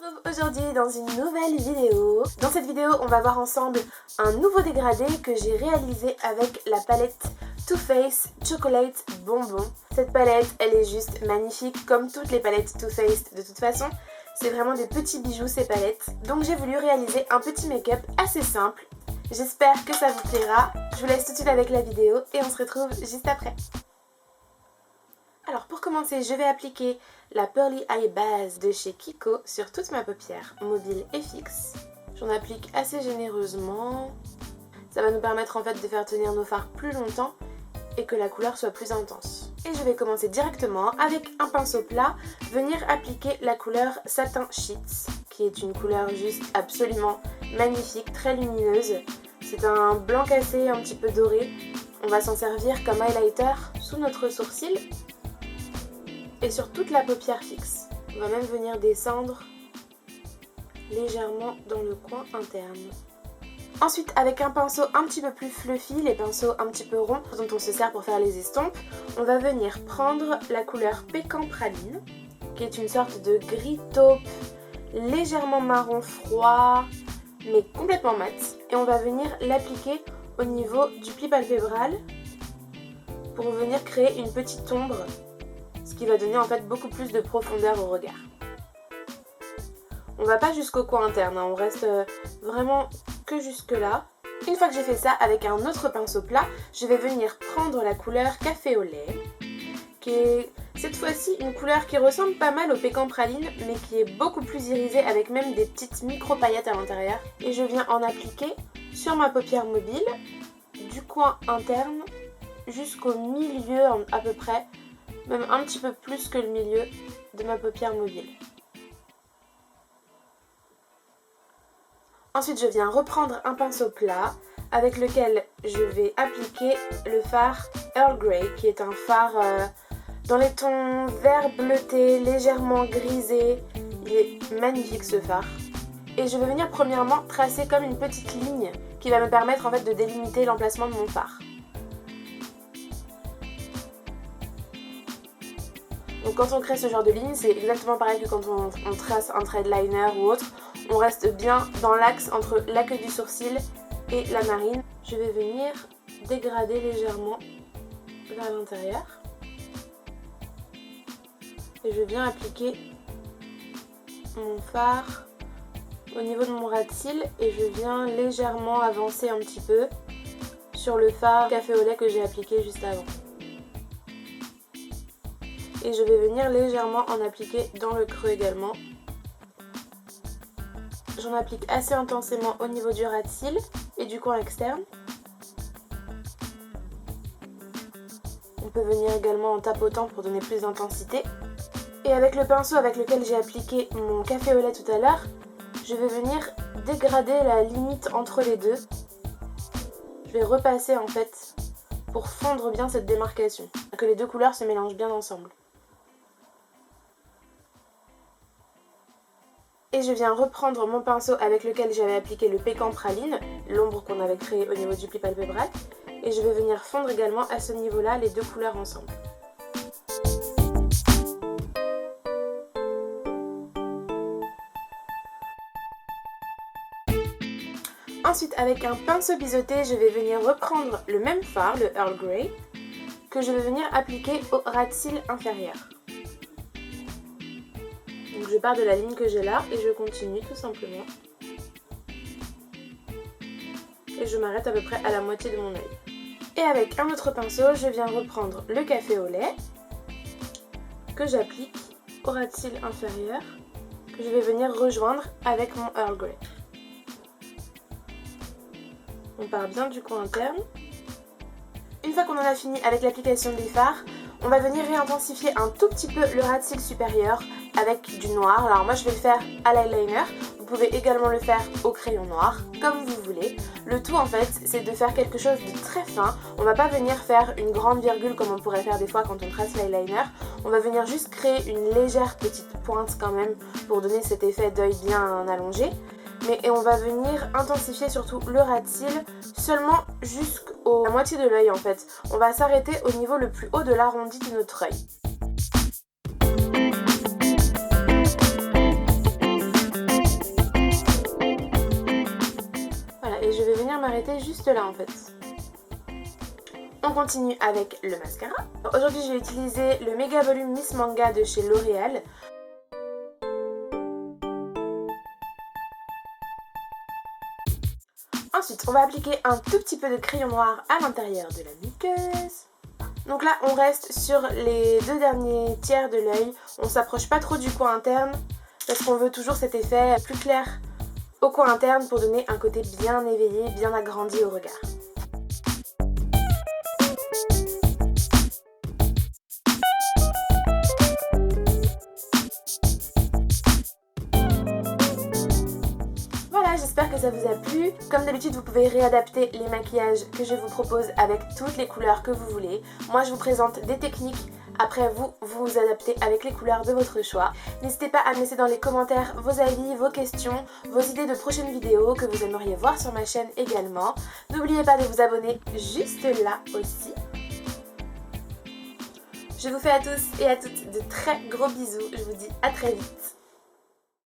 retrouve aujourd'hui dans une nouvelle vidéo. Dans cette vidéo, on va voir ensemble un nouveau dégradé que j'ai réalisé avec la palette Too Faced Chocolate Bonbon. Cette palette, elle est juste magnifique comme toutes les palettes Too Faced de toute façon. C'est vraiment des petits bijoux ces palettes. Donc j'ai voulu réaliser un petit make-up assez simple. J'espère que ça vous plaira. Je vous laisse tout de suite avec la vidéo et on se retrouve juste après. Alors pour commencer, je vais appliquer la Pearly Eye Base de chez Kiko sur toute ma paupière, mobile et fixe. J'en applique assez généreusement. Ça va nous permettre en fait de faire tenir nos fards plus longtemps et que la couleur soit plus intense. Et je vais commencer directement avec un pinceau plat, venir appliquer la couleur Satin Sheets, qui est une couleur juste absolument magnifique, très lumineuse. C'est un blanc cassé un petit peu doré. On va s'en servir comme highlighter sous notre sourcil et sur toute la paupière fixe. On va même venir descendre légèrement dans le coin interne. Ensuite, avec un pinceau un petit peu plus fluffy, les pinceaux un petit peu ronds dont on se sert pour faire les estompes, on va venir prendre la couleur Pécan Praline, qui est une sorte de gris taupe, légèrement marron froid, mais complètement mat. Et on va venir l'appliquer au niveau du pli palpébral pour venir créer une petite ombre, ce qui va donner en fait beaucoup plus de profondeur au regard. On va pas jusqu'au coin interne, on reste vraiment que jusque là. Une fois que j'ai fait ça, avec un autre pinceau plat, je vais venir prendre la couleur Café au lait, qui est cette fois-ci une couleur qui ressemble pas mal au Pécan Praline, mais qui est beaucoup plus irisée avec même des petites micro-paillettes à l'intérieur. Et je viens en appliquer sur ma paupière mobile, du coin interne jusqu'au milieu à peu près, même un petit peu plus que le milieu de ma paupière mobile. Ensuite, je viens reprendre un pinceau plat avec lequel je vais appliquer le fard Earl Grey, qui est un fard dans les tons vert bleuté, légèrement grisé. Il est magnifique ce fard. Et je vais venir premièrement tracer comme une petite ligne qui va me permettre en fait de délimiter l'emplacement de mon fard. Donc quand on crée ce genre de ligne, c'est exactement pareil que quand on trace un trait de liner ou autre. On reste bien dans l'axe entre la queue du sourcil et la narine. Je vais venir dégrader légèrement vers l'intérieur. Et je viens appliquer mon fard au niveau de mon ras de cils et je viens légèrement avancer un petit peu sur le fard café au lait que j'ai appliqué juste avant. Et je vais venir légèrement en appliquer dans le creux également. J'en applique assez intensément au niveau du ras de cils et du coin externe. On peut venir également en tapotant pour donner plus d'intensité. Et avec le pinceau avec lequel j'ai appliqué mon café au lait tout à l'heure, je vais venir dégrader la limite entre les deux. Je vais repasser en fait pour fondre bien cette démarcation, que les deux couleurs se mélangent bien ensemble. Et je viens reprendre mon pinceau avec lequel j'avais appliqué le Pécan Praline, l'ombre qu'on avait créée au niveau du pli palpébral. Et je vais venir fondre également à ce niveau-là les deux couleurs ensemble. Ensuite, avec un pinceau biseauté, je vais venir reprendre le même fard, le Earl Grey, que je vais venir appliquer au ras de cils inférieur. Donc je pars de la ligne que j'ai là et je continue tout simplement. Et je m'arrête à peu près à la moitié de mon œil. Et avec un autre pinceau, je viens reprendre le café au lait que j'applique au ras de cils inférieur, que je vais venir rejoindre avec mon Earl Grey. On part bien du coin interne. Une fois qu'on en a fini avec l'application des fards, on va venir réintensifier un tout petit peu le ras de cils supérieur avec du noir. Alors moi je vais le faire à l'eyeliner, vous pouvez également le faire au crayon noir, comme vous voulez. Le tout en fait c'est de faire quelque chose de très fin. On va pas venir faire une grande virgule comme on pourrait faire des fois quand on trace l'eyeliner. On va venir juste créer une légère petite pointe quand même pour donner cet effet d'œil bien allongé. Et on va venir intensifier surtout le ras de cils seulement jusqu'à la moitié de l'œil en fait. On va s'arrêter au niveau le plus haut de l'arrondi de notre œil. juste là en fait. On continue avec le mascara. Aujourd'hui je vais utiliser le Méga Volume Miss Manga de chez L'Oréal. Ensuite, on va appliquer un tout petit peu de crayon noir à l'intérieur de la muqueuse. Donc là, on reste sur les 2 derniers tiers de l'œil. On s'approche pas trop du coin interne parce qu'on veut toujours cet effet plus clair au coin interne pour donner un côté bien éveillé, bien agrandi au regard. J'espère que ça vous a plu. Comme d'habitude, vous pouvez réadapter les maquillages que je vous propose avec toutes les couleurs que vous voulez. Moi, je vous présente des techniques. Après, vous adaptez avec les couleurs de votre choix. N'hésitez pas à me laisser dans les commentaires vos avis, vos questions, vos idées de prochaines vidéos que vous aimeriez voir sur ma chaîne également. N'oubliez pas de vous abonner juste là aussi. Je vous fais à tous et à toutes de très gros bisous. Je vous dis à très vite.